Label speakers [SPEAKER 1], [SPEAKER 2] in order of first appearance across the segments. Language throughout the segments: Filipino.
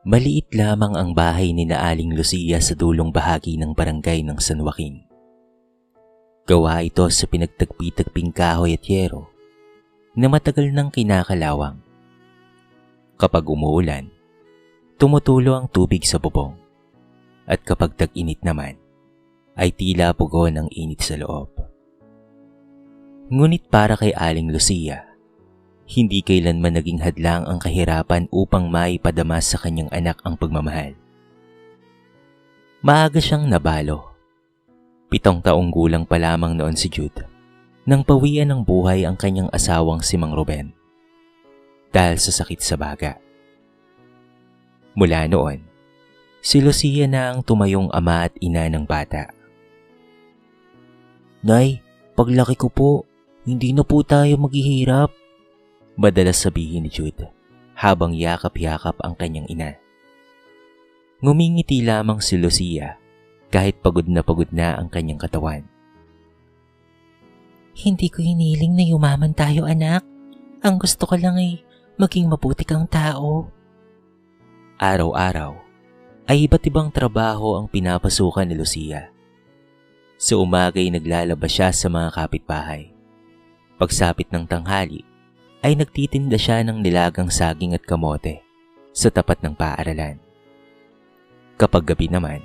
[SPEAKER 1] Maliit lamang ang bahay ni na Aling Lucia sa dulong bahagi ng barangay ng San Joaquin. Gawa ito sa pinagtagpi-tagping kahoy at yero na matagal nang kinakalawang. Kapag umuulan, tumutulo ang tubig sa bubong at kapag tag-init naman ay tila pugon ang init sa loob. Ngunit para kay Aling Lucia, hindi kailanman naging hadlang ang kahirapan upang maipadama sa kanyang anak ang pagmamahal. Maaga siyang nabalo. 7 taong gulang pa lamang noon si Jude nang pawian ng buhay ang kanyang asawang si Mang Ruben dahil sa sakit sa baga. Mula noon, si Lucia na ang tumayong ama at ina ng bata. "Nay, paglaki ko po, hindi na po tayo maghihirap," madalas sabihin ni Jude habang yakap-yakap ang kanyang ina. Ngumingiti lamang si Lucia kahit pagod na ang kanyang katawan.
[SPEAKER 2] "Hindi ko hiniling na yumaman tayo, anak. Ang gusto ko lang ay maging mabuti kang tao."
[SPEAKER 1] Araw-araw ay iba't ibang trabaho ang pinapasukan ni Lucia. Sa umaga'y naglalaba siya sa mga kapitbahay. Pagsapit ng tanghali ay nagtitinda siya ng nilagang saging at kamote sa tapat ng paaralan. Kapag gabi naman,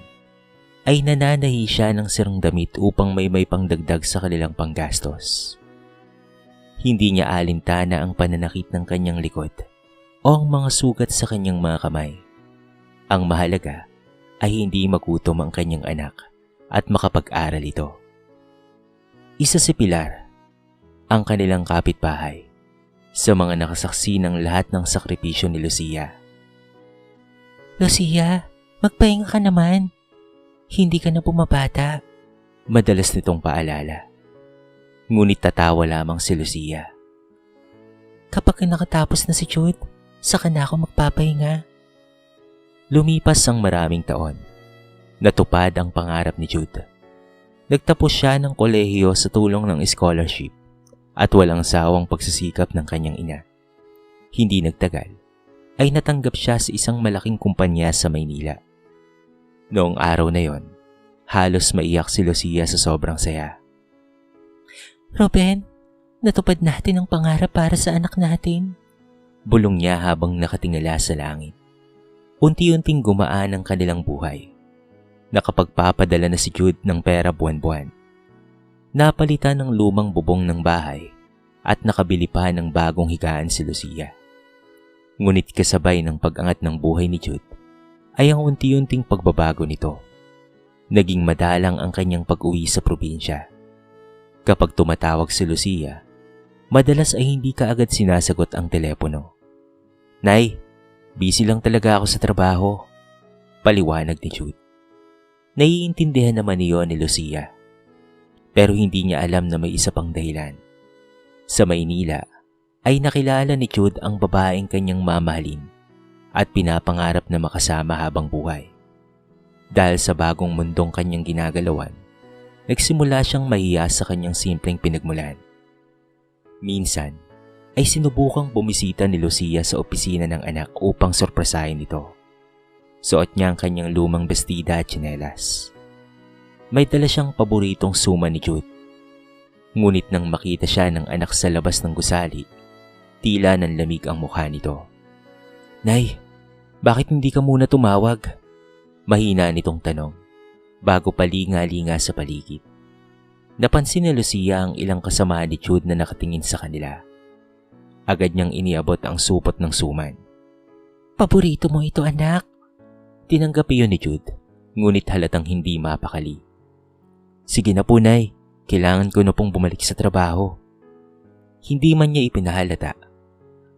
[SPEAKER 1] ay nananahi siya ng sirang damit upang may pangdagdag sa kanilang panggastos. Hindi niya alintana ang pananakit ng kanyang likod o ang mga sugat sa kanyang mga kamay. Ang mahalaga ay hindi magutom ang kanyang anak at makapag-aral ito. Isa si Pilar, ang kanilang kapitbahay, sa mga nakasaksi ng lahat ng sakripisyo ni Lucia.
[SPEAKER 2] "Lucia, magpahinga ka naman. Hindi ka na bumabata,"
[SPEAKER 1] madalas nitong paalala. Ngunit tatawa lamang si Lucia.
[SPEAKER 2] "Kapag nakatapos na si Jude, saka na ako magpapahinga."
[SPEAKER 1] Lumipas ang maraming taon. Natupad ang pangarap ni Jude. Nagtapos siya ng kolehiyo sa tulong ng scholarship at walang sawang pagsisikap ng kanyang ina. Hindi nagtagal, ay natanggap siya sa isang malaking kumpanya sa Maynila. Noong araw na yon, halos maiyak si Lucia sa sobrang saya.
[SPEAKER 2] "Ruben, natupad natin ang pangarap para sa anak natin,"
[SPEAKER 1] bulong niya habang nakatingala sa langit. Unti-unting gumaan ang kanilang buhay. Nakapagpapadala na si Jude ng pera buwan-buwan. Napalitan ng lumang bubong ng bahay at nakabili pa ng bagong higaan si Lucia. Ngunit kasabay ng pag-angat ng buhay ni Jude ay ang unti-unting pagbabago nito. Naging madalang ang kanyang pag-uwi sa probinsya. Kapag tumatawag si Lucia, madalas ay hindi kaagad sinasagot ang telepono. "Nay, busy lang talaga ako sa trabaho," paliwanag ni Jude. Naiintindihan naman niyon ni Lucia. Pero hindi niya alam na may isa pang dahilan. Sa Maynila ay nakilala ni Jude ang babaeng kanyang mamahalin at pinapangarap na makasama habang buhay. Dahil sa bagong mundong kanyang ginagalawan, nagsimula siyang mahiya sa kanyang simpleng pinagmulan. Minsan ay sinubukang bumisita ni Lucia sa opisina ng anak upang sorpresahin ito. Suot niya ang kanyang lumang bestida at tsinelas. May dala siyang paboritong suma ni Jude. Ngunit nang makita siya ng anak sa labas ng gusali, tila nanlamig ang mukha nito. "Nay, bakit hindi ka muna tumawag?" Mahina nitong tanong, bago palinga-linga sa paligid. Napansin ni Lucia ang ilang kasamahan ni Jude na nakatingin sa kanila. Agad niyang iniabot ang supot ng suman.
[SPEAKER 2] "Paborito mo ito, anak."
[SPEAKER 1] Tinanggap iyon ni Jude, ngunit halatang hindi mapakali. "Sige na po, Nay. Kailangan ko na pong bumalik sa trabaho." Hindi man niya ipinahalata,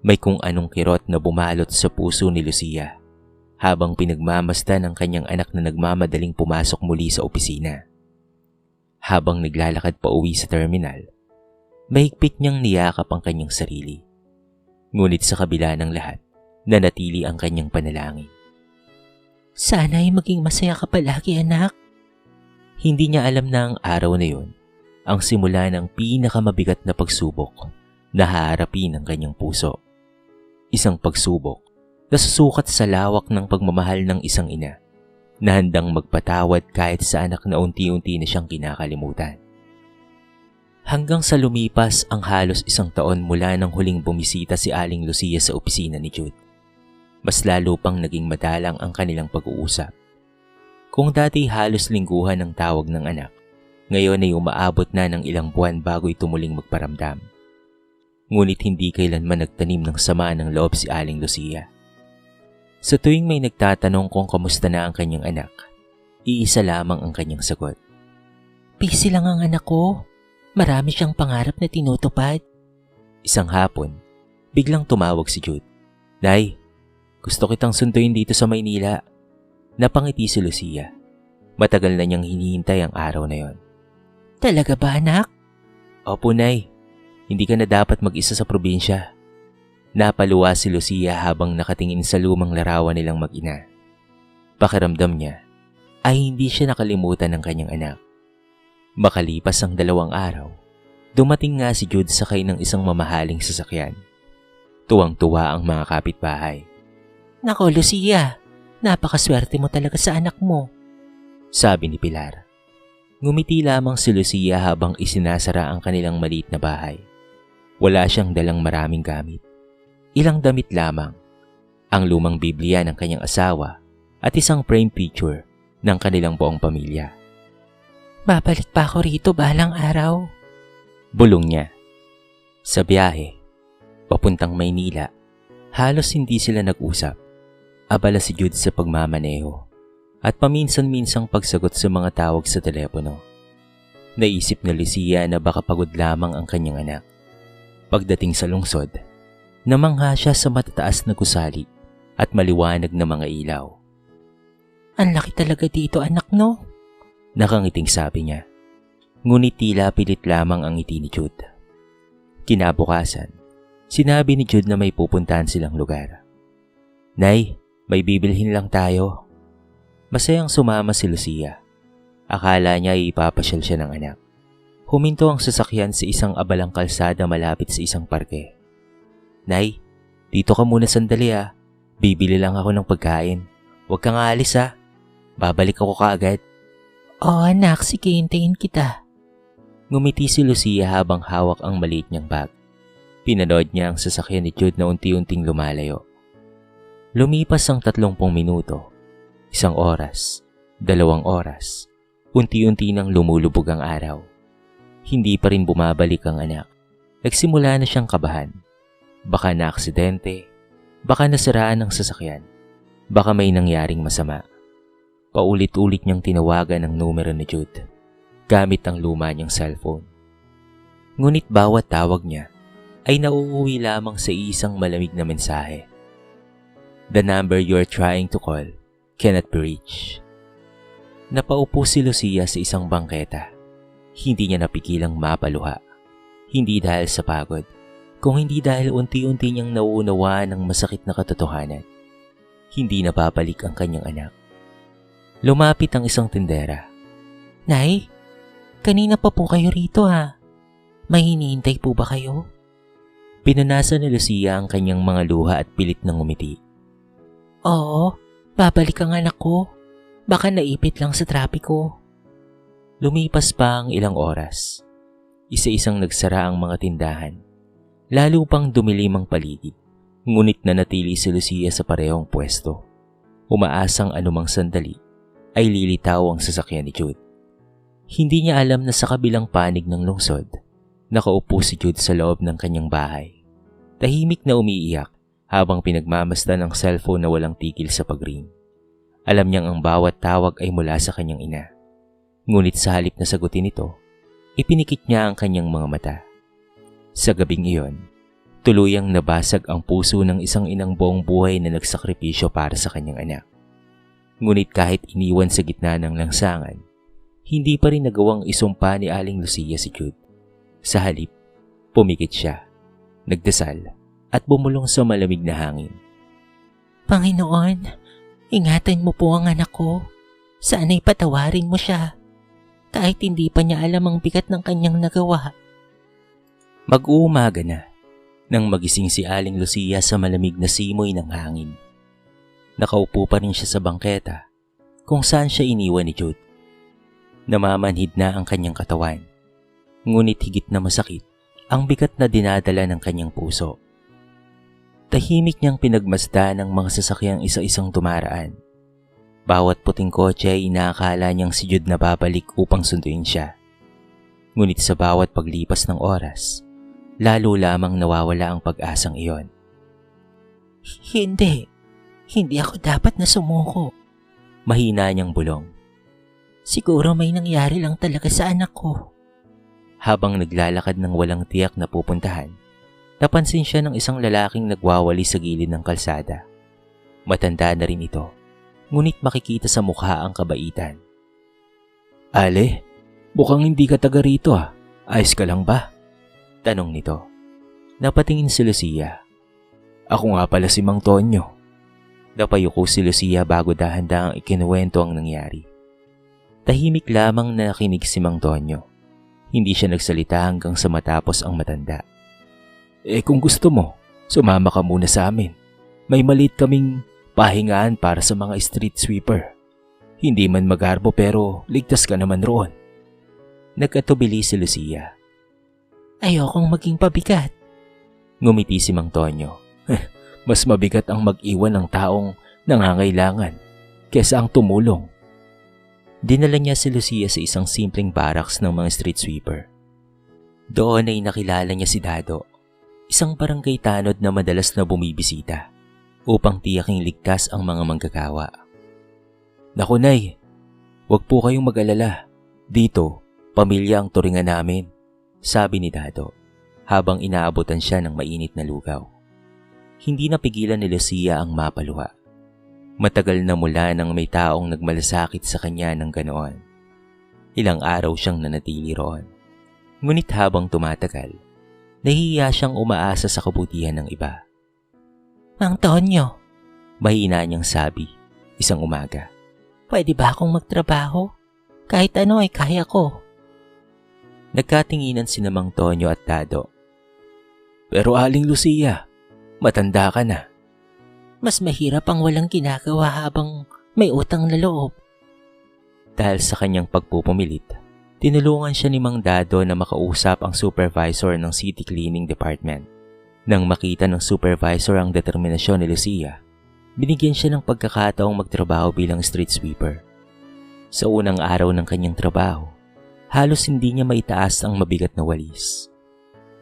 [SPEAKER 1] may kung anong kirot na bumalot sa puso ni Lucia habang pinagmamasdan ng kanyang anak na nagmamadaling pumasok muli sa opisina. Habang naglalakad pa uwi sa terminal, mahigpit niyang niyakap ang kanyang sarili. Ngunit sa kabila ng lahat, nanatili ang kanyang panalangin.
[SPEAKER 2] "Sana ay maging masaya ka palagi, anak."
[SPEAKER 1] Hindi niya alam na ang araw na yun ang simula ng pinakamabigat na pagsubok na haharapin ng kanyang puso. Isang pagsubok nasusukat sa lawak ng pagmamahal ng isang ina na handang magpatawad kahit sa anak na unti-unti na siyang kinakalimutan. Hanggang sa lumipas ang halos 1 taon mula nang huling bumisita si Aling Lucia sa opisina ni Jude. Mas lalo pang naging madalang ang kanilang pag-uusap. Kung dati halos lingguhan ang tawag ng anak, ngayon ay umaabot na ng ilang buwan bago ito muling magparamdam. Ngunit hindi kailanman nagtanim ng sama ng loob si Aling Lucia. Sa tuwing may nagtatanong kung kamusta na ang kanyang anak, iisa lamang ang kanyang sagot.
[SPEAKER 2] Busy lang ang anak ko. Marami siyang pangarap na tinutupad.
[SPEAKER 1] Isang hapon, biglang tumawag si Jude. Nay, gusto kitang sunduin dito sa Maynila. Napangiti si Lucia. Matagal na niyang hinihintay ang araw na yon.
[SPEAKER 2] Talaga ba, anak?
[SPEAKER 1] Opo, Nay. Hindi ka na dapat mag-isa sa probinsya. Napaluwa si Lucia habang nakatingin sa lumang larawan nilang mag-ina. Pakiramdam niya ay hindi siya nakalimutan ng kanyang anak. Makalipas ang 2 araw, dumating nga si Jude sakay ng isang mamahaling sasakyan. Tuwang-tuwa ang mga kapitbahay.
[SPEAKER 2] Nako, Lucia, napakaswerte mo talaga sa anak mo,
[SPEAKER 1] sabi ni Pilar. Ngumiti lamang si Lucia habang isinasara ang kanilang maliit na bahay. Wala siyang dalang maraming gamit. Ilang damit lamang, ang lumang Biblia ng kanyang asawa at isang frame picture ng kanilang buong pamilya.
[SPEAKER 2] Babalik pa ako rito balang araw,
[SPEAKER 1] bulong niya. Sa biyahe, papuntang Maynila, halos hindi sila nag-usap. Abala si Jude sa pagmamaneho at paminsan-minsang pagsagot sa mga tawag sa telepono. Naisip na Lucia na baka pagod lamang ang kanyang anak. Pagdating sa lungsod, namangha siya sa matataas na gusali at maliwanag na mga ilaw.
[SPEAKER 2] Ang laki talaga dito, anak, no?
[SPEAKER 1] Nakangiting sabi niya. Ngunit tila pilit lamang ang ngiti ni Jude. Kinabukasan, sinabi ni Jude na may pupuntahan silang lugar. Nay, may bibilhin lang tayo. Masayang sumama si Lucia. Akala niya ay ipapasyal siya ng anak. Huminto ang sasakyan sa isang abalang kalsada malapit sa isang parke. Nay, dito ka muna sandali ah. Bibili lang ako ng pagkain. Huwag kang aalis ah. Babalik ako kaagad.
[SPEAKER 2] Oo anak, sige, hintayin kita.
[SPEAKER 1] Ngumiti si Lucia habang hawak ang maliit niyang bag. Pinanood niya ang sasakyan ni Jude na unti-unting lumalayo. Lumipas ang 30 minuto, 1 oras, 2 oras, unti-unti nang lumulubog ang araw. Hindi pa rin bumabalik ang anak. Nagsimula na siyang kabahan. Baka na-aksidente, baka nasiraan ang sasakyan, baka may nangyaring masama. Paulit-ulit niyang tinawagan ang numero ni Jude, gamit ang luma niyang cellphone. Ngunit bawat tawag niya ay nauuwi lamang sa isang malamig na mensahe. The number you are trying to call cannot be reached. Napaupo si Lucia sa isang bangketa. Hindi niya napigilang mapaluha. Hindi dahil sa pagod, kung hindi dahil unti-unti niyang nauunawaan ang masakit na katotohanan. Hindi na babalik ang kanyang anak. Lumapit ang isang tindera.
[SPEAKER 2] Nay, kanina pa po kayo rito ha. May hinihintay po ba kayo?
[SPEAKER 1] Pinunasan ni Lucia ang kanyang mga luha at pilit na ngumiti.
[SPEAKER 2] Oo, babalik ang anak ko. Baka naipit lang sa trapiko.
[SPEAKER 1] Lumipas pa ang ilang oras. Isa-isang nagsara ang mga tindahan. Lalo pang dumilim ang paligid. Ngunit nanatili si Lucia sa parehong pwesto. Umaasang anumang sandali ay lilitaw ang sasakyan ni Jude. Hindi niya alam na sa kabilang panig ng lungsod, nakaupo si Jude sa loob ng kanyang bahay. Tahimik na umiiyak habang pinagmamasdan ang cellphone na walang tigil sa pag-ring. Alam niyang ang bawat tawag ay mula sa kanyang ina. Ngunit sa halip na sagutin ito, ipinikit niya ang kanyang mga mata. Sa gabing iyon, tuluyang nabasag ang puso ng isang inang buong buhay na nagsakripisyo para sa kanyang anak. Ngunit kahit iniwan sa gitna ng langsangan, hindi pa rin nagawang isumpa ni Aling Lucia si Jude. Sa halip, pumikit siya, nagdasal at bumulong sa malamig na hangin.
[SPEAKER 2] Panginoon, ingatan mo po ang anak ko. Sana'y patawarin mo siya. Kahit hindi pa niya alam ang bigat ng kanyang nagawa.
[SPEAKER 1] Mag-uumaga na nang magising si Aling Lucia sa malamig na simoy ng hangin Nakaupo pa rin siya sa bangketa kung saan siya iniwan ni Jude. Namamanhid na ang kanyang katawan, ngunit higit na masakit ang bigat na dinadala ng kanyang puso. Tahimik niyang pinagmasdan ng mga sasakyang isa-isang dumaraan. Bawat puting kotse ay inaakala niyang si Jude na babalik upang sunduin siya. Ngunit sa bawat paglipas ng oras, lalo lamang nawawala ang pag-asang iyon.
[SPEAKER 2] Hindi ako dapat na sumuko.
[SPEAKER 1] Mahina niyang bulong.
[SPEAKER 2] Siguro may nangyari lang talaga sa anak ko.
[SPEAKER 1] Habang naglalakad ng walang tiyak na pupuntahan, napansin siya ng isang lalaking nagwawali sa gilid ng kalsada. Matanda na rin ito, ngunit makikita sa mukha ang kabaitan. Ale, mukhang hindi ka taga rito ah. Ayos ka lang ba? Tanong nito. Napatingin si Lucia. Ako nga pala si Mang Tonyo. Napayuko si Lucia bago dahan-dahang ikinuwento ang nangyari. Tahimik lamang na nakinig si Mang Tonyo. Hindi siya nagsalita hanggang sa matapos ang matanda. Kung gusto mo, sumama ka muna sa amin. May maliit kaming pahingaan para sa mga street sweeper. Hindi man magarbo pero ligtas ka naman roon. Nagkatubili si Lucia.
[SPEAKER 2] Ayokong maging pabigat.
[SPEAKER 1] Ngumiti si Mang Tonyo. Mas mabigat ang mag-iwan ng taong nangangailangan kesa ang tumulong. Dinala niya si Lucia sa isang simpleng barracks ng mga street sweeper. Doon ay nakilala niya si Dado, isang barangay tanod na madalas na bumibisita upang tiyaking ligtas ang mga manggagawa. Naku Nay, wag po kayong mag-alala. Dito, pamilya ang turingan namin, sabi ni Dado habang inaabutan siya ng mainit na lugaw. Hindi napigilan ni Lucia ang mapaluha. Matagal na mula nang may taong nagmalasakit sa kanya ng ganoon. Ilang araw siyang nanatili roon. Ngunit habang tumatagal, nahihiya siyang umaasa sa kabutihan ng iba.
[SPEAKER 2] Mang Tonyo,
[SPEAKER 1] mahina niyang sabi, isang umaga.
[SPEAKER 2] Pwede ba akong magtrabaho? Kahit ano ay kaya ko.
[SPEAKER 1] Nagkatinginan sina Mang Tonyo at Dado. Pero Aling Lucia, matanda ka na.
[SPEAKER 2] Mas mahirap ang walang ginagawa habang may utang na loob.
[SPEAKER 1] Dahil sa kanyang pagpupumilit, tinulungan siya ni Mang Dado na makausap ang supervisor ng City Cleaning Department. Nang makita ng supervisor ang determinasyon ni Lucia, binigyan siya ng pagkakataong magtrabaho bilang street sweeper. Sa unang araw ng kanyang trabaho, halos hindi niya maitaas ang mabigat na walis.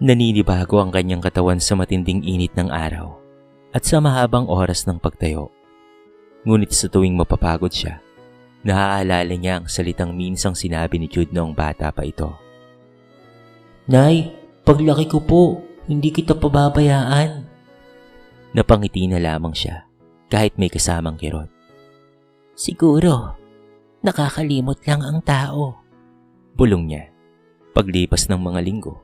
[SPEAKER 1] Naninibago ang kanyang katawan sa matinding init ng araw at sa mahabang oras ng pagtayo. Ngunit sa tuwing mapapagod siya, naaalala niya ang salitang minsang sinabi ni Jude noong bata pa ito.
[SPEAKER 2] Nay, paglaki ko po, hindi kita pababayaan.
[SPEAKER 1] Napangiti na lamang siya kahit may kasamang kirot.
[SPEAKER 2] Siguro, nakakalimot lang ang tao.
[SPEAKER 1] Bulong niya. Paglipas ng mga linggo,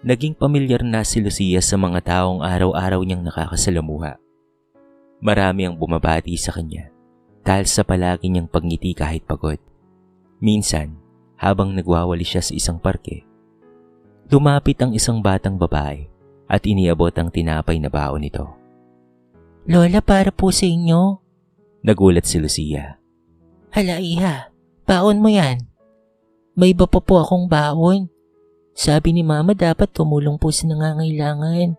[SPEAKER 1] naging pamilyar na si Lucia sa mga taong araw-araw niyang nakakasalamuha. Marami ang bumabati sa kanya dahil sa palagi niyang pagngiti kahit pagod. Minsan, habang nagwawali siya sa isang parke, lumapit ang isang batang babae at iniabot ang tinapay na baon nito.
[SPEAKER 2] Lola, para po sa inyo.
[SPEAKER 1] Nagulat si Lucia.
[SPEAKER 2] Hala iha, baon mo yan. May iba pa po akong baon. Sabi ni Mama dapat tumulong po sa nangangailangan.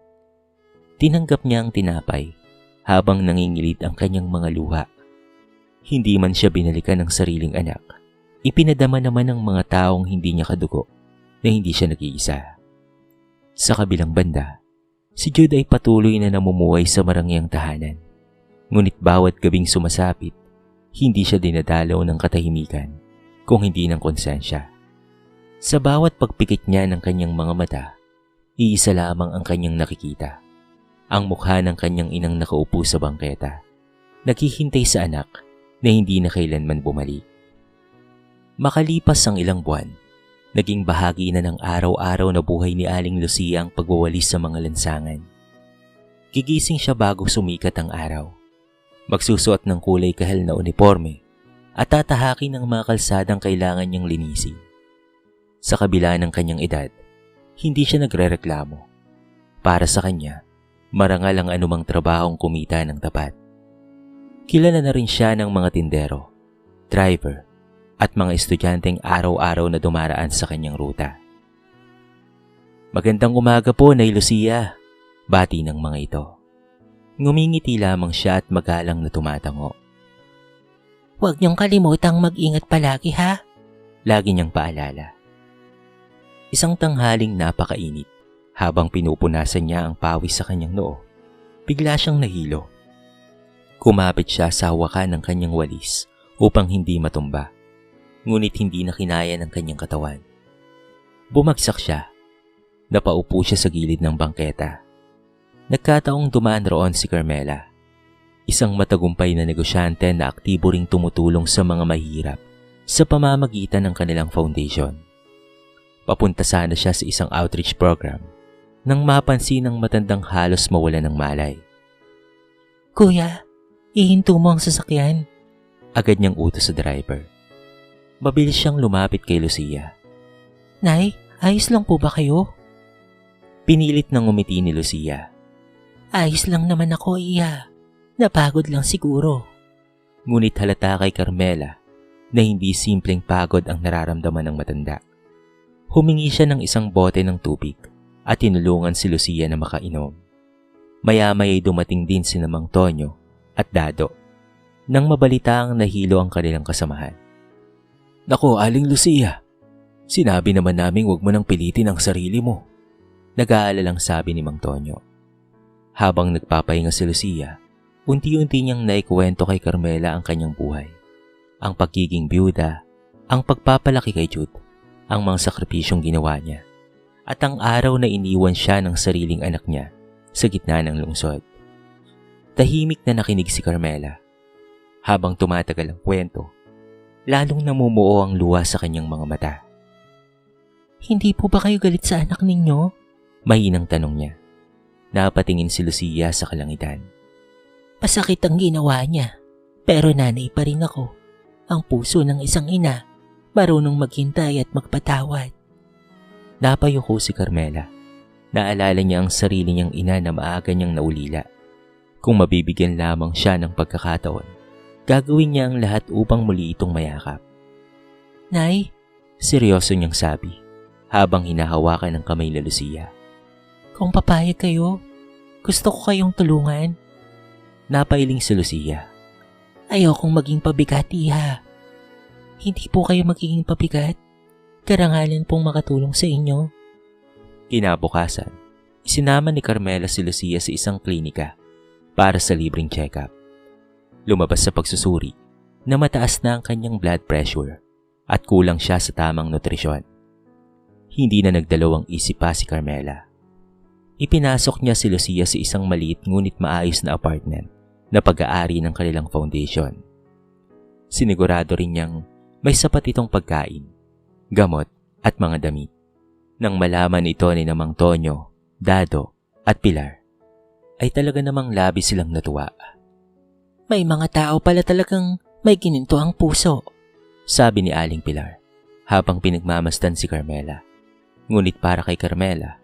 [SPEAKER 1] Tinanggap niya ang tinapay habang nangingilid ang kanyang mga luha. Hindi man siya binalikan ng sariling anak, ipinadama naman ng mga taong hindi niya kadugo na hindi siya nag-iisa. Sa kabilang banda, si Jude ay patuloy na namumuhay sa marangyang tahanan. Ngunit bawat gabing sumasapit, hindi siya dinadalaw ng katahimikan kung hindi ng konsensya. Sa bawat pagpikit niya ng kanyang mga mata, iisa lamang ang kanyang nakikita. Ang mukha ng kanyang inang nakaupo sa bangketa, naghihintay sa anak na hindi na kailanman bumalik. Makalipas ang ilang buwan, naging bahagi na ng araw-araw na buhay ni Aling Lucia ang pagwawalis sa mga lansangan. Gigising siya bago sumikat ang araw. Magsusuot ng kulay kahel na uniforme at tatahakin ng mga kalsadang kailangan niyang linisin. Sa kabila ng kanyang edad, hindi siya nagrereklamo. Para sa kanya, marangal ang anumang trabahong kumita ng tapat. Kilala na rin siya ng mga tindero, driver, at mga estudyanteng araw-araw na dumaraan sa kanyang ruta. "Magandang umaga po, Nay Lucia," bati ng mga ito. Ngumingiti lamang siya at magalang na tumatango.
[SPEAKER 2] Huwag niyong kalimutang mag-ingat palagi ha.
[SPEAKER 1] Lagi niyang paalala. Isang tanghaling napakainit, habang pinupunasan niya ang pawis sa kanyang noo, bigla siyang nahilo. Kumapit siya sa hawakan ng kanyang walis upang hindi matumba, ngunit hindi na kinaya ng kanyang katawan. Bumagsak siya. Napaupo siya sa gilid ng bangketa. Nagkataong dumaan roon si Carmela, isang matagumpay na negosyante na aktibo ring tumutulong sa mga mahirap sa pamamagitan ng kanilang foundation. Papunta sana siya sa isang outreach program nang mapansin ng matandang halos mawalan ng malay.
[SPEAKER 2] Kuya, ihinto mo ang sasakyan.
[SPEAKER 1] Agad niyang utos sa driver. Mabilis siyang lumapit kay Lucia.
[SPEAKER 2] Nay, ayos lang po ba kayo?
[SPEAKER 1] Pinilit nang umiti ni Lucia.
[SPEAKER 2] Ayos lang naman ako, iya. Napagod lang siguro.
[SPEAKER 1] Ngunit halata kay Carmela na hindi simpleng pagod ang nararamdaman ng matanda. Humingi siya ng isang bote ng tubig at tinulungan si Lucia na makainom. Maya-maya dumating din si Mang Tonyo at Dado nang mabalitaang nahilo ang kanilang kasamahan. "Nako, Aling Lucia, sinabi naman naming huwag mo nang pilitin ang sarili mo," nag-aalalang sabi ni Mang Tonyo. Habang nagpapahinga si Lucia, unti-unti niyang naikwento kay Carmela ang kanyang buhay. Ang pagiging byuda, ang pagpapalaki kay Jude, ang mga sakripisyong ginawa niya, at ang araw na iniwan siya ng sariling anak niya sa gitna ng lungsod. Tahimik na nakinig si Carmela. Habang tumatagal ang kwento, lalong namumuo ang luha sa kanyang mga mata.
[SPEAKER 2] Hindi po ba kayo galit sa anak ninyo?
[SPEAKER 1] Mahinang tanong niya. Napatingin si Lucia sa kalangitan.
[SPEAKER 2] Masakit ang ginawa niya, pero nanay pa rin ako. Ang puso ng isang ina, marunong maghintay at magpatawad.
[SPEAKER 1] Napayuko si Carmela. Naalala niya ang sarili niyang ina na maaga niyang naulila. Kung mabibigyan lamang siya ng pagkakataon, gagawin niya ang lahat upang muli itong mayakap.
[SPEAKER 2] Nay,
[SPEAKER 1] seryoso niyang sabi habang hinahawakan ng kamay ni Lucia.
[SPEAKER 2] Kung papayag kayo, gusto ko kayong tulungan.
[SPEAKER 1] Napailing si Lucia.
[SPEAKER 2] Ayokong maging pabigat, iha. Hindi po kayo magiging pabigat. Karangalan pong makatulong sa inyo.
[SPEAKER 1] Kinabukasan, isinama ni Carmela si Lucia sa isang klinika para sa libreng check-up. Lumabas sa pagsusuri na mataas na ang kanyang blood pressure at kulang siya sa tamang nutrisyon. Hindi na nagdalawang isip pa si Carmela. Ipinasok niya si Lucia sa isang maliit ngunit maayos na apartment na pag-aari ng kanilang foundation. Sinigurado rin niyang may sapat itong pagkain, gamot at mga damit. Nang malaman ito ni Mang Tonyo, Dado at Pilar, ay talaga namang labis silang natuwa.
[SPEAKER 2] May mga tao pala talagang may gininto ang puso,
[SPEAKER 1] sabi ni Aling Pilar habang pinagmamasdan si Carmela. Ngunit para kay Carmela,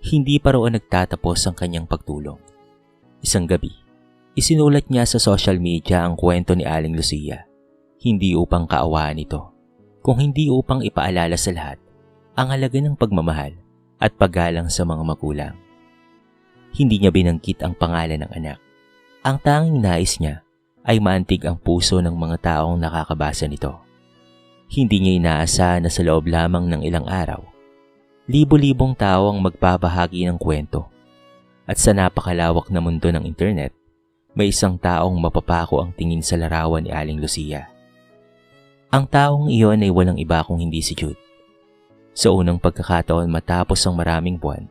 [SPEAKER 1] hindi pa roon nagtatapos ang kanyang pagtulong. Isang gabi, isinulat niya sa social media ang kwento ni Aling Lucia, hindi upang kaawaan ito, kung hindi upang ipaalala sa lahat ang halaga ng pagmamahal at paggalang sa mga magulang. Hindi niya binanggit ang pangalan ng anak. Ang tanging nais niya ay maantig ang puso ng mga taong nakakabasa nito. Hindi niya inaasahan na sa loob lamang ng ilang araw, libo-libong tao ang magbabahagi ng kwento. At sa napakalawak na mundo ng internet, may isang taong mapapako ang tingin sa larawan ni Aling Lucia. Ang taong iyon ay walang iba kung hindi si Jude. Sa unang pagkakataon matapos ang maraming buwan,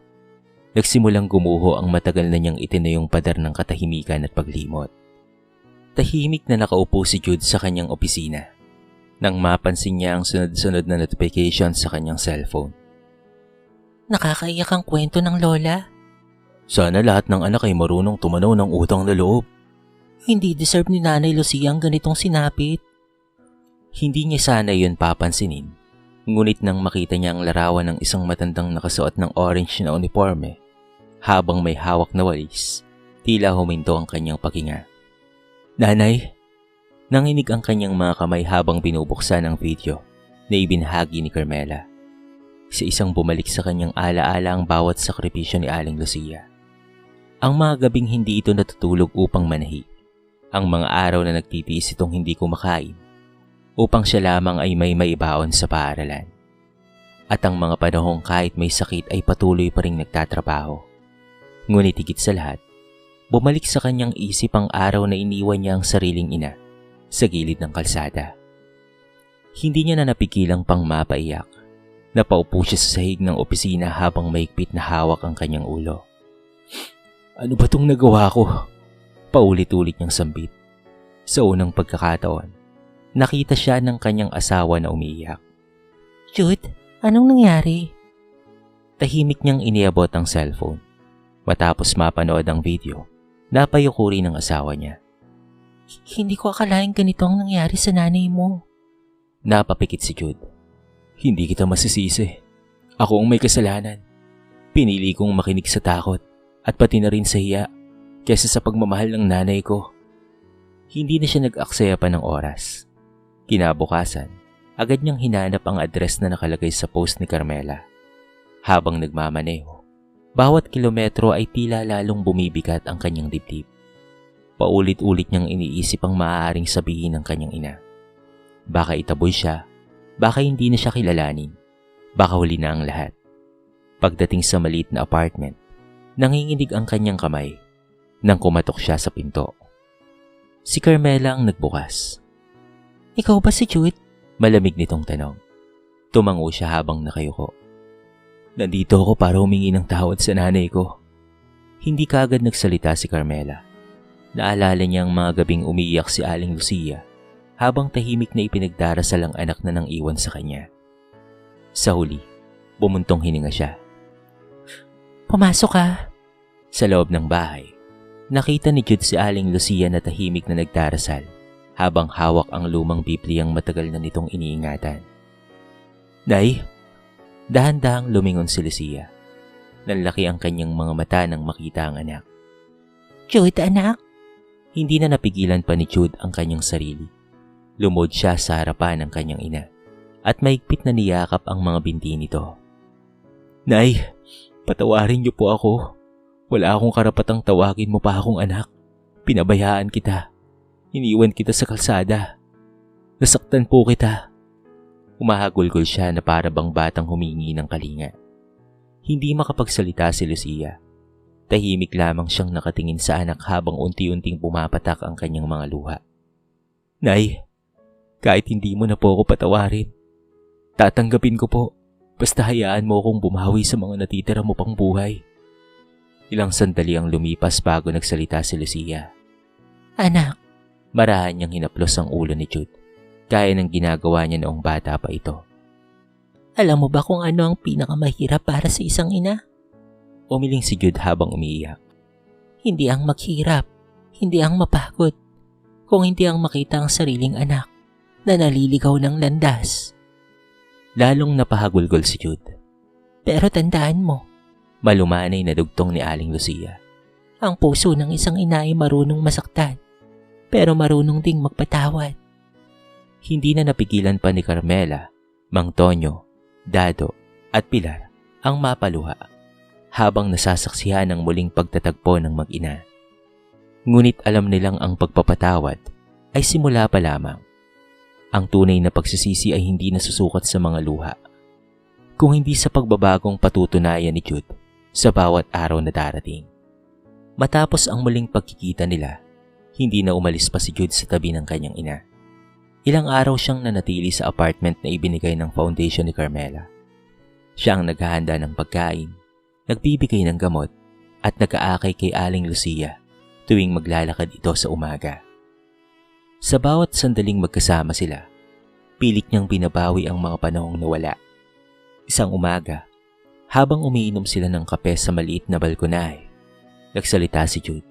[SPEAKER 1] nagsimulang gumuho ang matagal na niyang itinayong pader ng katahimikan at paglimot. Tahimik na nakaupo si Jude sa kanyang opisina nang mapansin niya ang sunod-sunod na notification sa kanyang cellphone.
[SPEAKER 2] Nakakaiyak ang kwento ng lola.
[SPEAKER 1] Sana lahat ng anak ay marunong tumanaw ng utang na loob.
[SPEAKER 2] Hindi deserve ni Nanay Lucia ang ganitong sinapit.
[SPEAKER 1] Hindi niya sana yun papansinin. Ngunit nang makita niya ang larawan ng isang matandang nakasuot ng orange na uniforme habang may hawak na walis, tila huminto ang kanyang pakinga. Nanay, nanginig ang kanyang mga kamay habang binubuksan ang video na ibinahagi ni Carmela. Isa-isang bumalik sa kanyang alaala ang bawat sakripisyo ni Aling Lucia. Ang mga gabing hindi ito natutulog upang manahi. Ang mga araw na nagtitiis itong hindi kumakain upang siya lamang ay may maibaon sa paaralan. At ang mga panahong kahit may sakit ay patuloy pa rin nagtatrabaho. Ngunit higit sa lahat, bumalik sa kanyang isip ang araw na iniwan niya ang sariling ina sa gilid ng kalsada. Hindi niya na napigilang pang mapaiyak. Napaupo siya sa sahig ng opisina habang maigpit na hawak ang kanyang ulo. Ano ba tong nagawa ko? Paulit-ulit niyang sambit. Sa unang pagkakataon, nakita siya ng kanyang asawa na umiiyak.
[SPEAKER 2] Jude, anong nangyari?
[SPEAKER 1] Tahimik niyang iniabot ang cellphone. Matapos mapanood ang video, napayuko rin ang asawa niya.
[SPEAKER 2] Hindi ko akalaing ganito ang nangyari sa nanay mo.
[SPEAKER 1] Napapikit si Jude. Hindi kita masisisi. Ako ang may kasalanan. Pinili kong makinig sa takot at pati na rin sa hiya kaysa sa pagmamahal ng nanay ko. Hindi na siya nag-aksaya pa ng oras. Kinabukasan, agad niyang hinanap ang address na nakalagay sa post ni Carmela. Habang nagmamaneho, bawat kilometro ay tila lalong bumibigat ang kanyang dibdib. Paulit-ulit niyang iniisip ang maaaring sabihin ng kanyang ina. Baka itaboy siya, baka hindi na siya kilalanin, baka huli na ang lahat. Pagdating sa maliit na apartment, nanginginig ang kanyang kamay nang kumatok siya sa pinto. Si Carmela ang nagbukas.
[SPEAKER 2] Ikaw ba si Jude?
[SPEAKER 1] Malamig nitong tanong. Tumango siya habang nakayuko. Nandito ako para humingi ng tawad sa nanay ko. Hindi kaagad nagsalita si Carmela. Naalala niya ang mga gabing umiiyak si Aling Lucia habang tahimik na ipinagdarasal ang anak na nang iwan sa kanya. Sa huli, bumuntong hininga siya.
[SPEAKER 2] Pumasok ka.
[SPEAKER 1] Sa loob ng bahay, nakita ni Jude si Aling Lucia na tahimik na nagdarasal habang hawak ang lumang Bibliyang matagal na nitong iniingatan. Nay, dahan-dahang lumingon si Lucia. Nanlaki ang kanyang mga mata nang makita ang anak.
[SPEAKER 2] Jude, anak?
[SPEAKER 1] Hindi na napigilan pa ni Jude ang kanyang sarili. Lumod siya sa harapan ng kanyang ina at maigpit na niyakap ang mga binti nito. Nay, patawarin niyo po ako. Wala akong karapatang tawagin mo pa akong anak. Pinabayaan kita. Iniwan kita sa kalsada. Nasaktan po kita. Umahagulgol siya na para bang batang humingi ng kalinga. Hindi makapagsalita si Lucia. Tahimik lamang siyang nakatingin sa anak habang unti-unting pumapatak ang kanyang mga luha. Nay, kahit hindi mo na po ako patawarin, tatanggapin ko po. Basta hayaan mo akong bumawi sa mga natitira mo pang buhay. Ilang sandali ang lumipas bago nagsalita si Lucia.
[SPEAKER 2] Anak.
[SPEAKER 1] Marahan niyang hinaplos ang ulo ni Jude, gaya ng ginagawa niya noong bata pa ito.
[SPEAKER 2] Alam mo ba kung ano ang pinakamahirap para sa isang ina?
[SPEAKER 1] Umiling si Jude habang umiiyak.
[SPEAKER 2] Hindi ang maghirap, hindi ang mapagod, kung hindi ang makita ang sariling anak na naliligaw ng landas.
[SPEAKER 1] Lalong napahagulgol si Jude.
[SPEAKER 2] Pero tandaan mo,
[SPEAKER 1] malumanay na dugtong ni Aling Lucia.
[SPEAKER 2] Ang puso ng isang ina ay marunong masaktan, pero marunong ding magpatawad.
[SPEAKER 1] Hindi na napigilan pa ni Carmela, Mang Tonyo, Dado at Pilar ang mapaluha habang nasasaksihan ang muling pagtatagpo ng mag-ina. Ngunit alam nilang ang pagpapatawad ay simula pa lamang. Ang tunay na pagsisisi ay hindi nasusukat sa mga luha, kung hindi sa pagbabagong patutunayan ni Jude sa bawat araw na darating. Matapos ang muling pagkikita nila, hindi na umalis pa si Jude sa tabi ng kanyang ina. Ilang araw siyang nanatili sa apartment na ibinigay ng foundation ni Carmela. Siya ang naghahanda ng pagkain, nagbibigay ng gamot, at nag-aakay kay Aling Lucia tuwing maglalakad ito sa umaga. Sa bawat sandaling magkasama sila, pilit niyang binabawi ang mga panahong nawala. Isang umaga, habang umiinom sila ng kape sa maliit na balkonahe, nagsalita si Jude.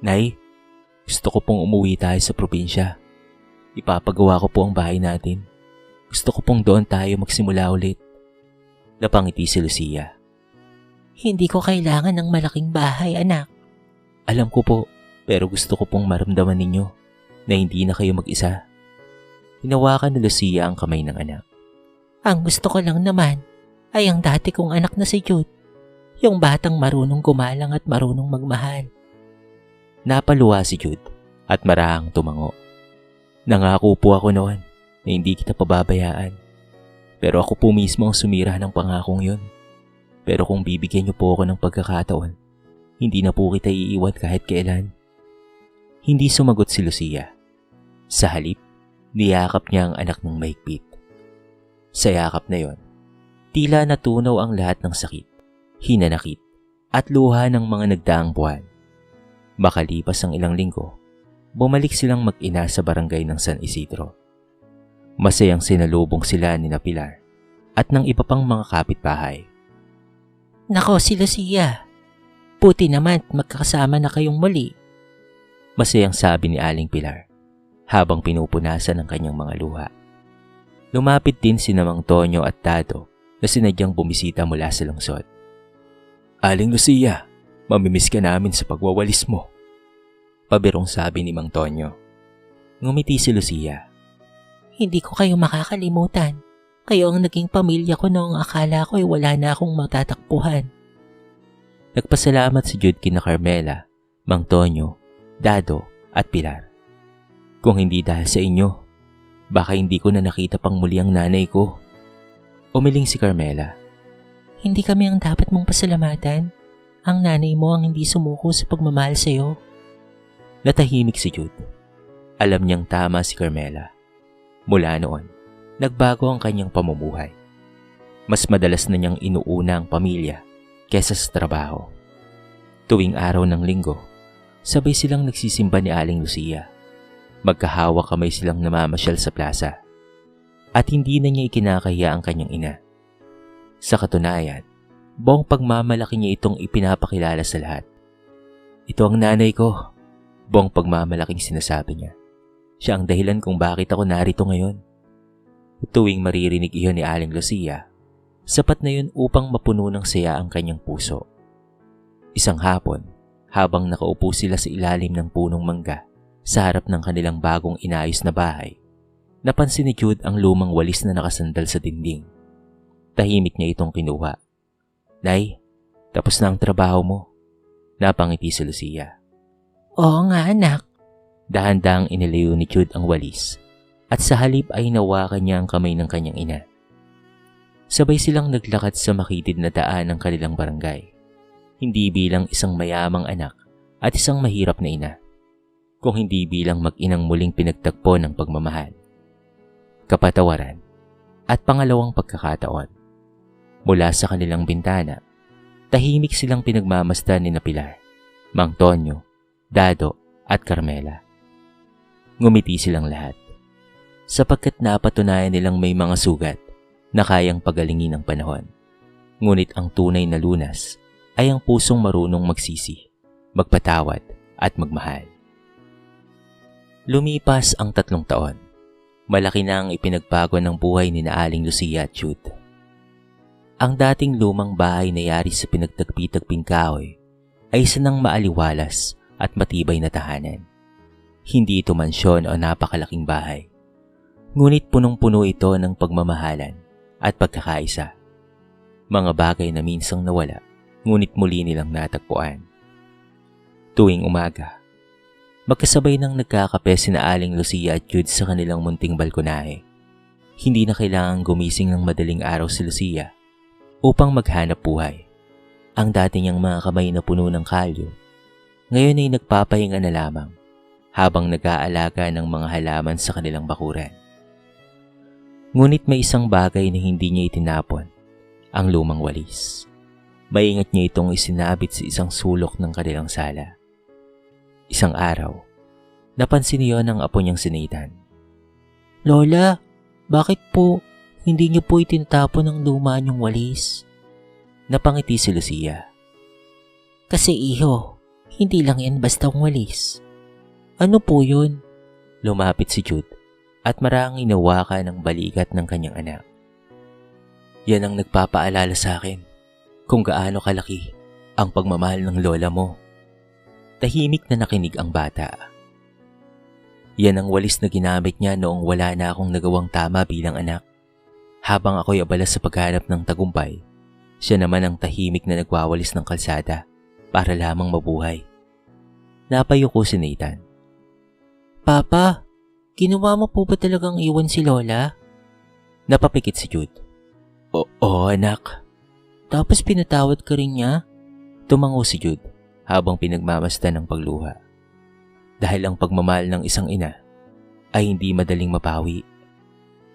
[SPEAKER 1] Nay, gusto ko pong umuwi tayo sa probinsya. Ipapagawa ko po ang bahay natin. Gusto ko pong doon tayo magsimula ulit. Napangiti si Lucia.
[SPEAKER 2] Hindi ko kailangan ng malaking bahay, anak.
[SPEAKER 1] Alam ko po, Pero gusto ko pong maramdaman ninyo na hindi na kayo mag-isa. Hinawakan ni Lucia ang kamay ng anak.
[SPEAKER 2] Ang gusto ko lang naman ay ang dati kong anak na si Jude. Yung batang marunong gumalang at marunong magmahal.
[SPEAKER 1] Napaluha si Jude at marahang tumango. Nangako po ako noon na hindi kita pababayaan. Pero ako po mismo ang sumira ng pangakong yun. Pero kung bibigyan niyo po ako ng pagkakataon, hindi na po kita iiwan kahit kailan. Hindi sumagot si Lucia. Sa halip, niyakap niya ang anak ng mahigpit. Sa yakap na yon, tila natunaw ang lahat ng sakit, hinanakit, at luha ng mga nagdaang buwan. Makalipas ang ilang linggo, bumalik silang mag-ina sa barangay ng San Isidro. Masayang sinalubong sila ni Pilar at ng iba pang mga kapitbahay.
[SPEAKER 2] Nako si Lucia, buti naman magkakasama na kayong muli.
[SPEAKER 1] Masayang sabi ni Aling Pilar habang pinupunasan ang kanyang mga luha. Lumapit din si Mang Tonyo at Dado na sinadyang bumisita mula sa lungsod. Aling Lucia, mamimiss ka namin sa pagwawalis mo. Pabirong sabi ni Mang Tonyo. Ngumiti si Lucia.
[SPEAKER 2] Hindi ko kayo makakalimutan. Kayo ang naging pamilya ko noong akala ko ay wala na akong matatakbuhan.
[SPEAKER 1] Nagpasalamat si Jude kina Carmela, Mang Tonyo, Dado at Pilar. Kung hindi dahil sa inyo, baka hindi ko na nakita pang muli ang nanay ko. Umiling si Carmela.
[SPEAKER 2] Hindi kami ang dapat mong pasalamatan. Ang nanay mo ang hindi sumuko sa pagmamahal sa iyo.
[SPEAKER 1] Natahimik si Jude. Alam niyang tama si Carmela. Mula noon, nagbago ang kanyang pamumuhay. Mas madalas na niyang inuuna ang pamilya kesa sa trabaho. Tuwing araw ng linggo, sabay silang nagsisimba ni Aling Lucia. Magkahawak kamay silang namamasyal sa plaza. At hindi na niya ikinakahiya ang kanyang ina. Sa katunayan, buong pagmamalaki niya itong ipinapakilala sa lahat. Ito ang nanay ko. Buong pagmamalaking sinasabi niya. Siya ang dahilan kung bakit ako narito ngayon. Tuwing maririnig iyon ni Aling Lucia, sapat na yun upang mapuno ng saya ang kanyang puso. Isang hapon, habang nakaupo sila sa ilalim ng punong mangga sa harap ng kanilang bagong inayos na bahay, napansin ni Jude ang lumang walis na nakasandal sa dingding. Tahimik niya itong kinuha. Nay, tapos na ang trabaho mo. Napangiti si Lucia.
[SPEAKER 2] Oo nga anak.
[SPEAKER 1] Dahan-dahang inilayo ni Jude ang walis at sa halip ay hinawakan niya ang kamay ng kanyang ina. Sabay silang naglakad sa makitid na daan ng kanilang barangay. Hindi bilang isang mayamang anak at isang mahirap na ina, kung hindi bilang mag-inang muling pinagtagpo ng pagmamahal, kapatawaran at pangalawang pagkakataon. Mula sa kanilang bintana, tahimik silang pinagmamasdan ni Pilar, Mang Tonyo, Dado at Carmela. Ngumiti silang lahat, sapagkat napatunayan nilang may mga sugat na kayang pagalingin ng panahon. Ngunit ang tunay na lunas ay ang pusong marunong magsisi, magpatawad at magmahal. Lumipas ang 3 taon. Malaki na ang ipinagbago ng buhay ni Aling Lucia at Jude. Ang dating lumang bahay na yari sa pinagtagpi-tagping kahoy ay isa ng maaliwalas at matibay na tahanan. Hindi ito mansyon o napakalaking bahay. Ngunit punong-puno ito ng pagmamahalan at pagkakaisa. Mga bagay na minsang nawala, ngunit muli nilang natagpuan. Tuwing umaga, magkasabay nang nagkakape sina Aling Lucia at Jude sa kanilang munting balkonahe. Hindi na kailangang gumising ng madaling araw si Lucia upang maghanap buhay. Ang dati niyang mga kamay na puno ng kalyo, ngayon ay nagpapahinga na lamang habang nag-aalaga ng mga halaman sa kanilang bakuran. Ngunit may isang bagay na hindi niya itinapon, ang lumang walis. Maingat niya itong isinabit sa isang sulok ng kanilang sala. Isang araw, napansin niyo ng apo niyang si Nathan.
[SPEAKER 2] Lola, bakit po hindi niyo po itinatapon ang luma niyong walis?
[SPEAKER 1] Napangiti si Lucia.
[SPEAKER 2] Kasi iho, hindi lang yan bastang walis. Ano po yun?
[SPEAKER 1] Lumapit si Jude at marang inawakan ng balikat ng kanyang anak. Yan ang nagpapaalala sa akin kung gaano kalaki ang pagmamahal ng lola mo. Tahimik na nakinig ang bata. Yan ang walis na ginamit niya noong wala na akong nagawang tama bilang anak. Habang ako'y abala sa paghanap ng tagumpay, siya naman ang tahimik na nagwawalis ng kalsada para lamang mabuhay. Napayuko si Nathan.
[SPEAKER 2] Papa, ginawa mo po ba talagang iwan si Lola?
[SPEAKER 1] Napapikit si Jude. Oo anak.
[SPEAKER 2] Tapos pinatawad ka rin niya?
[SPEAKER 1] Tumango si Jude habang pinagmamasdan ng pagluha. Dahil ang pagmamahal ng isang ina ay hindi madaling mapawi.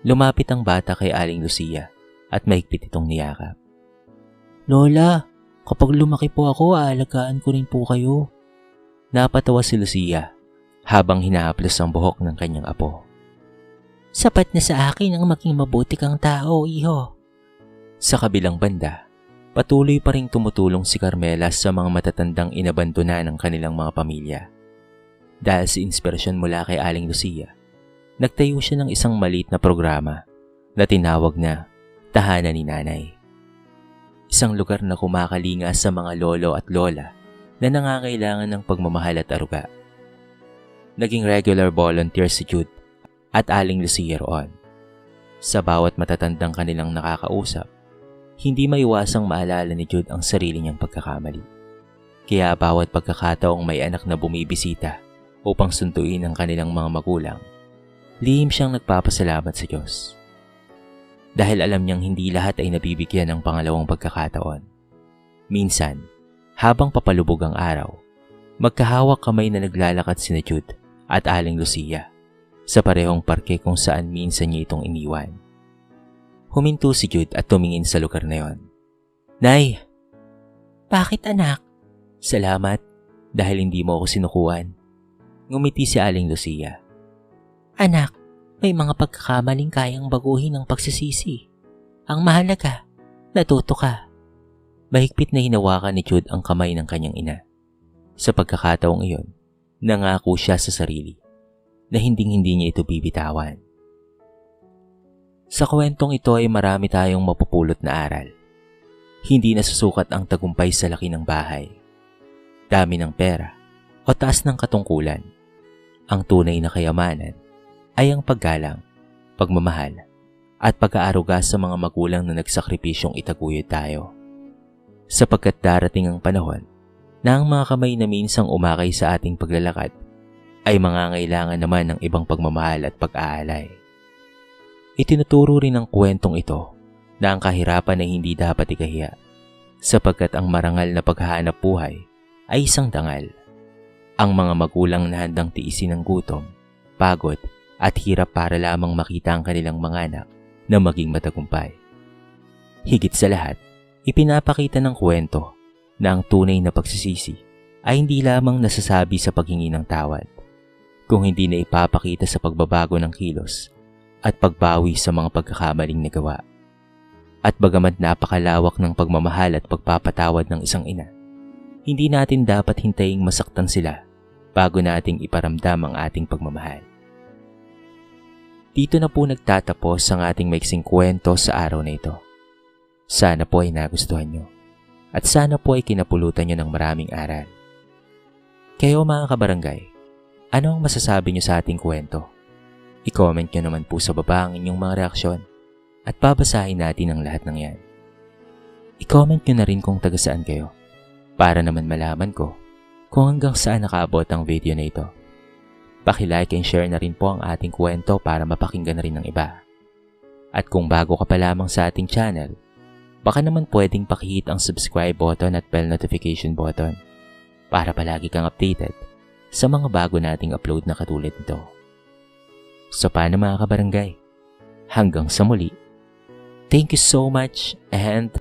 [SPEAKER 1] Lumapit ang bata kay Aling Lucia at mahigpit itong niyakap.
[SPEAKER 2] Lola, kapag lumaki po ako, aalagaan ko rin po kayo.
[SPEAKER 1] Napatawa si Lucia habang hinahaplos ang buhok ng kanyang apo.
[SPEAKER 2] Sapat na sa akin ang maging mabuti kang tao, iho.
[SPEAKER 1] Sa kabilang banda, patuloy pa ring tumutulong si Carmela sa mga matatandang inabandona ng kanilang mga pamilya. Dahil sa inspirasyon mula kay Aling Lucia, nagtayo siya ng isang maliit na programa na tinawag na Tahanan ni Nanay. Isang lugar na kumakalinga sa mga lolo at lola na nangangailangan ng pagmamahal at aruga. Naging regular volunteer si Jude at Aling Lucia roon. Sa bawat matatandang kanilang nakakausap, hindi maiwasang maalala ni Jude ang sarili niyang pagkakamali. Kaya bawat pagkakataong may anak na bumibisita upang sunduin ang kanilang mga magulang, lihim siyang nagpapasalamat sa Diyos. Dahil alam niyang hindi lahat ay nabibigyan ng pangalawang pagkakataon. Minsan, habang papalubog ang araw, magkahawak kamay na naglalakad sina Jude at Aling Lucia sa parehong parke kung saan minsan niya itong iniwan. Huminto si Jude at tumingin sa lugar na yon. Nay!
[SPEAKER 2] Bakit anak?
[SPEAKER 1] Salamat dahil hindi mo ako sinukuan. Ngumiti si Aling Lucia.
[SPEAKER 2] Anak, may mga pagkakamaling kayang baguhin ng pagsisisi. Ang mahalaga, natuto ka.
[SPEAKER 1] Mahigpit na hinawakan ni Jude ang kamay ng kanyang ina. Sa pagkakataong iyon, nangako siya sa sarili na hinding-hindi niya ito bibitawan. Sa kwentong ito ay marami tayong mapupulot na aral. Hindi nasusukat ang tagumpay sa laki ng bahay, dami ng pera, o taas ng katungkulan. Ang tunay na kayamanan ay ang paggalang, pagmamahal, at pag-aaruga sa mga magulang na nagsakripisyong itaguyod tayo. Sapagkat darating ang panahon na ang mga kamay na minsang umakay sa ating paglalakad ay mangangailangan naman ng ibang pagmamahal at pag-aalay. Itinuturo rin ang kwentong ito na ang kahirapan ay hindi dapat ikahiya, sapagkat ang marangal na paghahanap buhay ay isang dangal. Ang mga magulang na handang tiisin ng gutom, pagod at hirap para lamang makita ang kanilang mga anak na maging matagumpay. Higit sa lahat, ipinapakita ng kwento na ang tunay na pagsisisi ay hindi lamang nasasabi sa paghingi ng tawad, kung hindi na ipapakita sa pagbabago ng kilos at pagbawi sa mga pagkakamaling nagawa. At bagamat napakalawak ng pagmamahal at pagpapatawad ng isang ina, hindi natin dapat hintaying masaktan sila bago nating iparamdam ang ating pagmamahal. Dito na po nagtatapos ang ating maiksing kwento sa araw na ito. Sana po ay nagustuhan nyo at sana po ay kinapulutan nyo ng maraming aral. Kayo mga kabarangay, ano ang masasabi nyo sa ating kwento? I-comment nyo naman po sa baba ang inyong mga reaksyon at babasahin natin ang lahat ng yan. I-comment nyo na rin kung taga saan kayo para naman malaman ko kung hanggang saan nakaabot ang video na ito. Paki-like and share na rin po ang ating kwento para mapakinggan na rin ng iba. At kung bago ka pa lamang sa ating channel, baka naman pwedeng pakihit ang subscribe button at bell notification button para palagi kang updated sa mga bago nating upload na katulad nito. So paano mga kabarangay? Hanggang sa muli. Thank you so much and